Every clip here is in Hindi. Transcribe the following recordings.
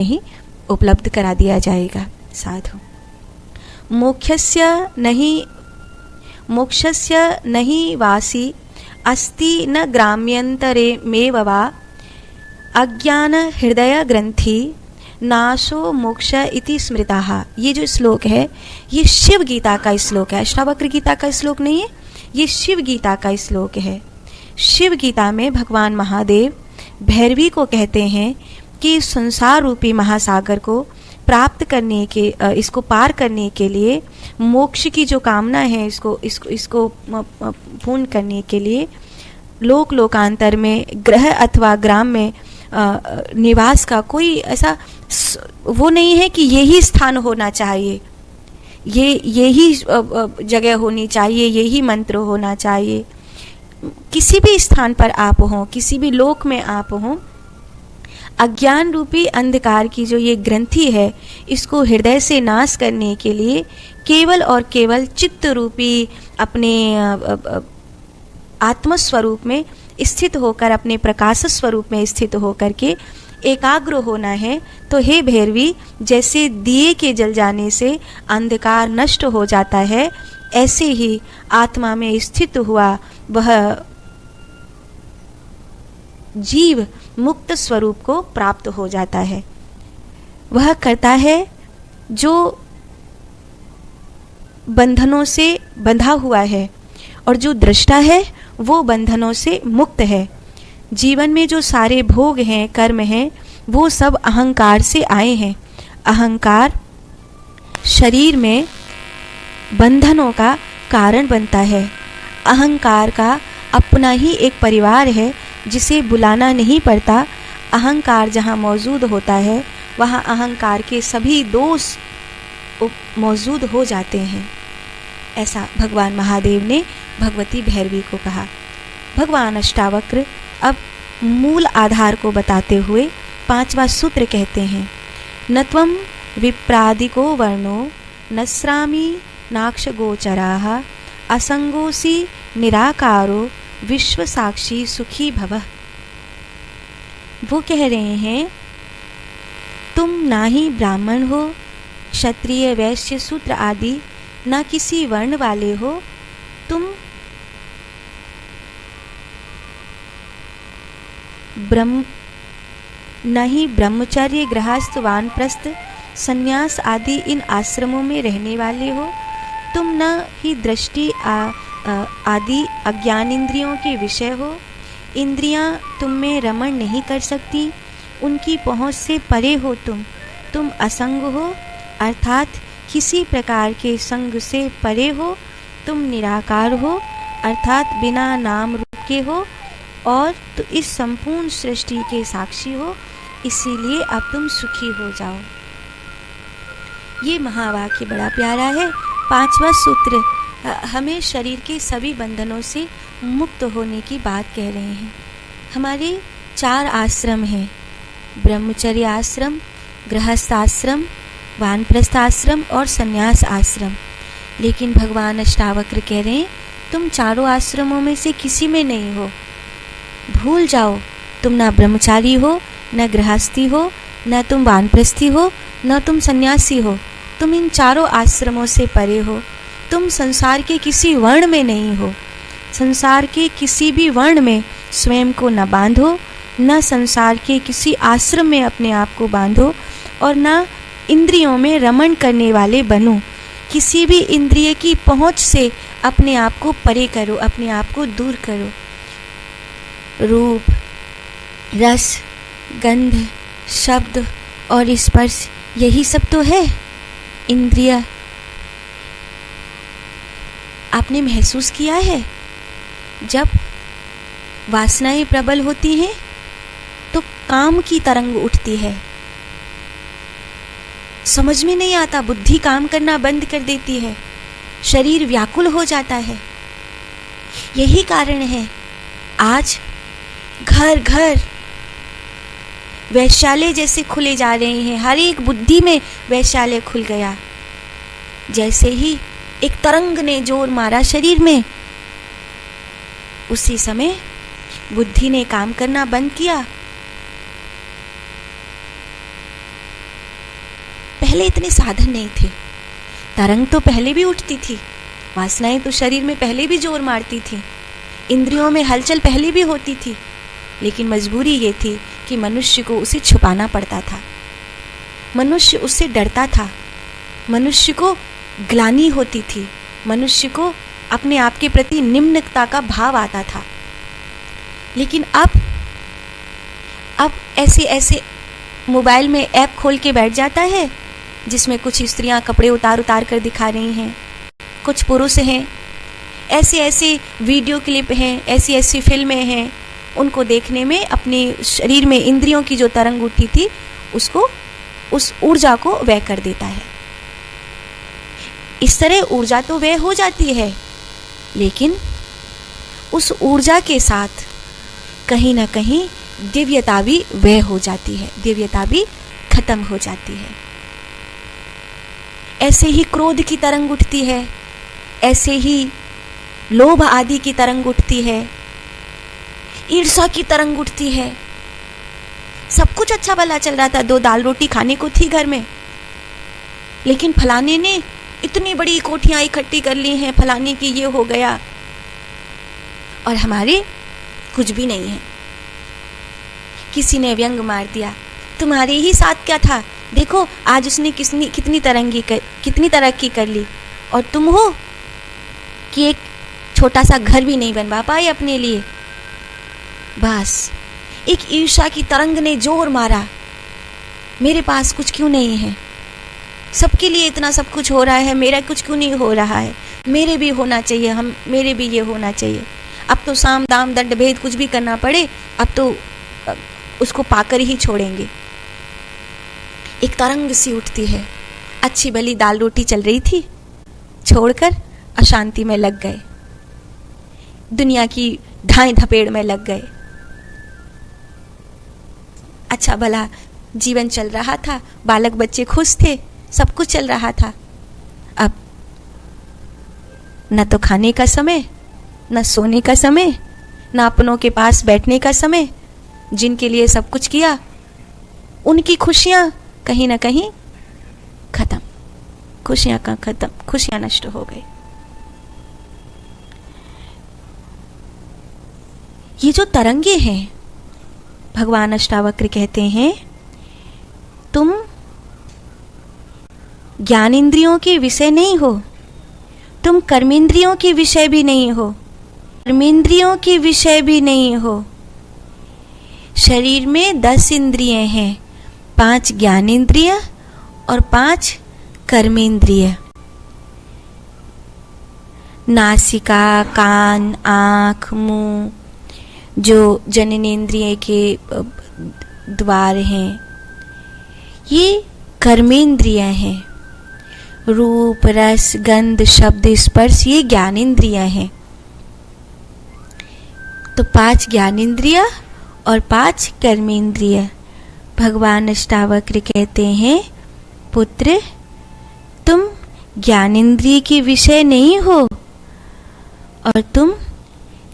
ही उपलब्ध करा दिया जाएगा। साधु। मोक्षस्य नहीं वासी अस्ति न ग्राम्यंतरे में वा अज्ञान हृदय ग्रंथि नाशो मोक्ष इति स्मृताः। ये जो श्लोक है ये शिव गीता का श्लोक है, अष्टावक्र गीता का श्लोक नहीं है, ये शिव गीता का श्लोक है। शिव गीता में भगवान महादेव भैरवी को कहते हैं कि संसार रूपी महासागर को प्राप्त करने के, इसको पार करने के लिए, मोक्ष की जो कामना है इसको पूर्ण करने के लिए लोक लोकांतर में ग्रह अथवा ग्राम में निवास का कोई ऐसा वो नहीं है कि यही स्थान होना चाहिए, यही जगह होनी चाहिए, यही मंत्र होना चाहिए। किसी भी स्थान पर आप हो, किसी भी लोक में आप हो, अज्ञान रूपी अंधकार की जो ये ग्रंथि है इसको हृदय से नाश करने के लिए केवल और केवल चित्त रूपी अपने आत्मस्वरूप में स्थित होकर, अपने प्रकाश स्वरूप में स्थित होकर के एकाग्र होना है। तो हे भैरवी, जैसे दिए के जल जाने से अंधकार नष्ट हो जाता है, ऐसे ही आत्मा में स्थित हुआ वह जीव मुक्त स्वरूप को प्राप्त हो जाता है। वह करता है जो बंधनों से बंधा हुआ है, और जो दृष्टा है वो बंधनों से मुक्त है। जीवन में जो सारे भोग हैं, कर्म हैं, वो सब अहंकार से आए हैं। अहंकार शरीर में बंधनों का कारण बनता है। अहंकार का अपना ही एक परिवार है जिसे बुलाना नहीं पड़ता। अहंकार जहाँ मौजूद होता है वहाँ अहंकार के सभी दोष मौजूद हो जाते हैं। ऐसा भगवान महादेव ने भगवती भैरवी को कहा। भगवान अष्टावक्र अब मूल आधार को बताते हुए 5वां सूत्र कहते हैं, न त्वं विप्रादिको वर्णो नस्रामी नाक्ष गोचराः असंगोसी निराकारो विश्व साक्षी सुखी भवः। वो कह रहे हैं तुम ना ही ब्राह्मण हो, क्षत्रिय, वैश्य, शूद्र आदि ना किसी वर्ण वाले हो, तुम न ही ब्रह्मचर्य, गृहस्थ, वानप्रस्थ, संन्यास आदि इन आश्रमों में रहने वाले हो, तुम न ही दृष्टि आदि अज्ञान इंद्रियों के विषय हो, इंद्रियां तुम में रमण नहीं कर सकती, उनकी पहुंच से परे हो तुम असंग हो, अर्थात किसी प्रकार के संग से परे हो, तुम निराकार हो, अर्थात बिना नाम रूप के हो, और तो इस संपूर्ण सृष्टि के साक्षी हो, इसीलिए अब तुम सुखी हो जाओ। ये महावाक्य बड़ा प्यारा है। 5वां सूत्र हमें शरीर के सभी बंधनों से मुक्त होने की बात कह रहे हैं। हमारे 4 आश्रम हैं, ब्रह्मचर्य आश्रम, गृहस्थ आश्रम, वानप्रस्थ आश्रम और संन्यास आश्रम। लेकिन भगवान अष्टावक्र कह रहे हैं तुम चारों आश्रमों में से किसी में नहीं हो। भूल जाओ, तुम ना ब्रह्मचारी हो, न गृहस्थी हो, न तुम वानप्रस्थी हो, न तुम सन्यासी हो। तुम इन चारों आश्रमों से परे हो। तुम संसार के किसी वर्ण में नहीं हो। संसार के किसी भी वर्ण में स्वयं को न बांधो, न संसार के किसी आश्रम में अपने आप को बांधो, और न इंद्रियों में रमण करने वाले बनो। किसी भी इंद्रिय की पहुंच से अपने आप को परे करो, अपने आप को दूर करो। रूप, रस, गंध, शब्द और स्पर्श, यही सब तो है इंद्रिय। आपने महसूस किया है जब वासनाएं प्रबल होती हैं तो काम की तरंग उठती है, समझ में नहीं आता, बुद्धि काम करना बंद कर देती है, शरीर व्याकुल हो जाता है। यही कारण है आज घर घर वैश्यालय जैसे खुले जा रहे हैं। हर एक बुद्धि में वैश्यालय खुल गया। जैसे ही एक तरंग ने जोर मारा शरीर में, उसी समय बुद्धि ने काम करना बंद किया। पहले इतने साधन नहीं थे। तरंग तो पहले भी उठती थी, वासनाएं तो शरीर में पहले भी जोर मारती थी, इंद्रियों में हलचल पहले भी होती थी, लेकिन मजबूरी ये थी कि मनुष्य को उसे छुपाना पड़ता था। मनुष्य उससे डरता था, मनुष्य को ग्लानि होती थी, मनुष्य को अपने आप के प्रति निम्नता का भाव आता था। लेकिन अब ऐसे ऐसे मोबाइल में ऐप खोल के बैठ जाता है जिसमें कुछ स्त्रियां कपड़े उतार कर दिखा रही हैं, कुछ पुरुष हैं, ऐसे ऐसे वीडियो क्लिप हैं, ऐसी ऐसी फिल्में हैं, उनको देखने में अपने शरीर में इंद्रियों की जो तरंग उठी थी उसको, उस ऊर्जा को व्यय कर देता है। इस तरह ऊर्जा तो व्यय हो जाती है, लेकिन उस ऊर्जा के साथ कहीं ना कहीं दिव्यता भी व्यय हो जाती है, दिव्यता भी खत्म हो जाती है। ऐसे ही क्रोध की तरंग उठती है, ऐसे ही लोभ आदि की तरंग उठती है, ईर्ष्या की तरंग उठती है। सब कुछ अच्छा भला चल रहा था, 2 दाल रोटी खाने को थी घर में, लेकिन फलाने ने इतनी बड़ी कोठियां इकट्ठी कर ली हैं, फलाने की ये हो गया, और हमारे कुछ भी नहीं है। किसी ने व्यंग मार दिया, तुम्हारे ही साथ क्या था, देखो आज उसने कितनी तरक्की कर ली, और तुम हो कि एक छोटा सा घर भी नहीं बनवा पाए अपने लिए। बस एक ईर्ष्या की तरंग ने जोर मारा, मेरे पास कुछ क्यों नहीं है, सबके लिए इतना सब कुछ हो रहा है, मेरा कुछ क्यों नहीं हो रहा है, मेरे भी होना चाहिए, मेरे भी ये होना चाहिए। अब तो साम दाम दंड भेद कुछ भी करना पड़े, अब तो उसको पाकर ही छोड़ेंगे। एक तरंग सी उठती है, अच्छी भली दाल रोटी चल रही थी, छोड़कर अशांति में लग गए, दुनिया की ढाई धपेड़ में लग गए। अच्छा भला जीवन चल रहा था, बालक बच्चे खुश थे, सब कुछ चल रहा था। अब न तो खाने का समय, न सोने का समय, न अपनों के पास बैठने का समय। जिनके लिए सब कुछ किया, उनकी खुशियां कहीं ना कहीं खत्म, खुशियां का खत्म, खुशियां नष्ट हो गई। ये जो तरंगे हैं, भगवान अष्टावक्र कहते हैं, तुम ज्ञानेंद्रियों के विषय नहीं हो, तुम कर्मेंद्रियों के विषय भी नहीं हो, कर्मेंद्रियों के विषय भी नहीं हो। शरीर में 10 इंद्रियां हैं, 5 ज्ञानेंद्रिय और 5 कर्मेंद्रिय। नासिका, कान, आँख, मुंह जो जननेंद्रिय के द्वार हैं, ये कर्मेंद्रिय हैं। रूप, रस, गंध, शब्द, स्पर्श ये ज्ञानेंद्रिय हैं। तो 5 ज्ञानेंद्रिय और 5 कर्मेंद्रिय। भगवान अष्टावक्र कहते हैं, पुत्र तुम ज्ञानेंद्रिय के विषय नहीं हो और तुम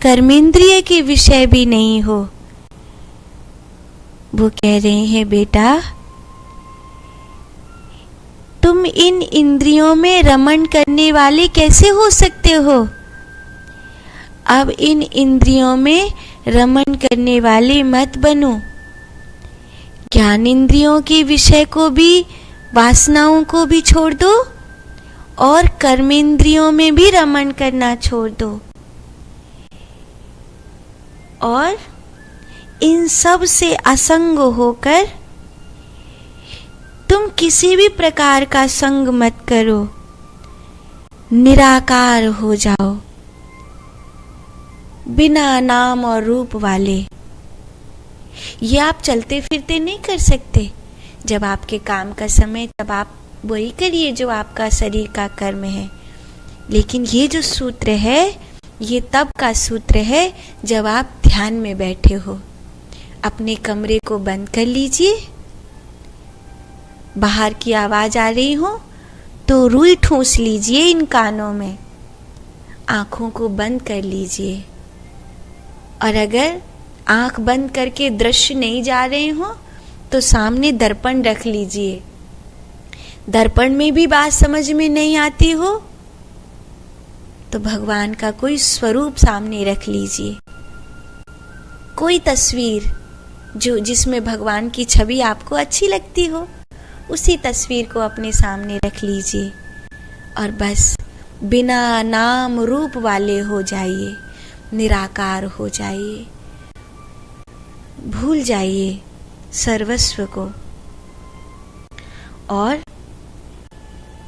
कर्मेंद्रिय के विषय भी नहीं हो। वो कह रहे हैं, बेटा तुम इन इंद्रियों में रमण करने वाले कैसे हो सकते हो? अब इन इंद्रियों में रमण करने वाले मत बनो। ज्ञान इंद्रियों के विषय को भी, वासनाओं को भी छोड़ दो और कर्मेंद्रियों में भी रमण करना छोड़ दो, और इन सब से असंग होकर तुम किसी भी प्रकार का संग मत करो, निराकार हो जाओ, बिना नाम और रूप वाले। ये आप चलते फिरते नहीं कर सकते। जब आपके काम का समय, तब आप वही करिए जो आपका शरीर का कर्म है। लेकिन ये जो सूत्र है, ये तब का सूत्र है जब आप ध्यान में बैठे हो। अपने कमरे को बंद कर लीजिए, बाहर की आवाज आ रही हो तो रुई ठूंस लीजिए इन कानों में, आंखों को बंद कर लीजिए। और अगर आंख बंद करके दृश्य नहीं जा रहे हो तो सामने दर्पण रख लीजिए। दर्पण में भी बात समझ में नहीं आती हो, तो भगवान का कोई स्वरूप सामने रख लीजिए, कोई तस्वीर जिसमें भगवान की छवि आपको अच्छी लगती हो, उसी तस्वीर को अपने सामने रख लीजिए और बस बिना नाम रूप वाले हो जाइए, निराकार हो जाइए, भूल जाइए सर्वस्व को। और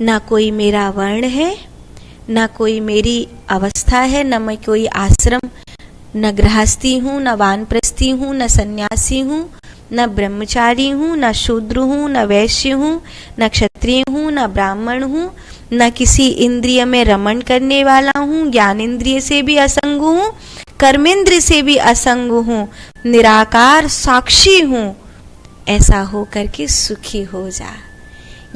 ना कोई मेरा वर्ण है, ना कोई मेरी अवस्था है, न मैं कोई आश्रम, न गृहस्थी हूँ, न वानप्रस्थी हूँ, न सन्यासी हूँ, न ब्रह्मचारी हूँ, न शूद्र हूँ, न वैश्य हूँ, न क्षत्रिय हूँ, न ब्राह्मण हूँ, न किसी इंद्रिय में रमण करने वाला हूँ, ज्ञान इंद्रिय से भी असंग हूँ, कर्मेंद्र से भी असंग हूँ, निराकार साक्षी हूँ। ऐसा हो करके सुखी हो जा।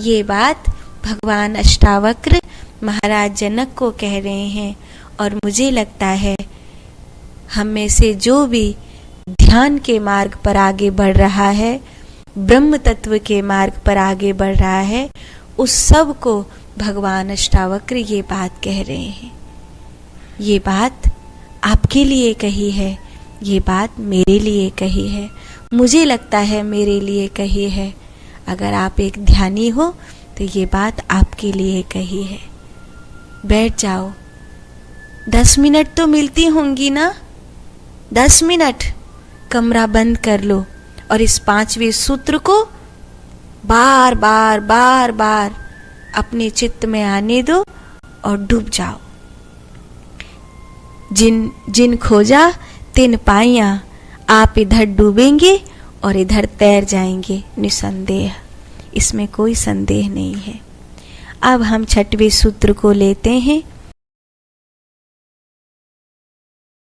ये बात भगवान अष्टावक्र महाराज जनक को कह रहे हैं। और मुझे लगता है हम में से जो भी ध्यान के मार्ग पर आगे बढ़ रहा है, ब्रह्म तत्व के मार्ग पर आगे बढ़ रहा है, उस सब को भगवान अष्टावक्र ये बात कह रहे हैं। ये बात आपके लिए कही है, ये बात मेरे लिए कही है, मुझे लगता है मेरे लिए कही है। अगर आप एक ध्यानी हो तो ये बात आपके लिए कही है। बैठ जाओ, 10 मिनट तो मिलती होंगी ना, 10 मिनट कमरा बंद कर लो और इस 5वें सूत्र को बार बार बार बार अपने चित्त में आने दो और डूब जाओ। जिन खोजा तिन पाइया, आप इधर डूबेंगे और इधर तैर जाएंगे निसंदेह, इसमें कोई संदेह नहीं है। अब हम 6वें सूत्र को लेते हैं।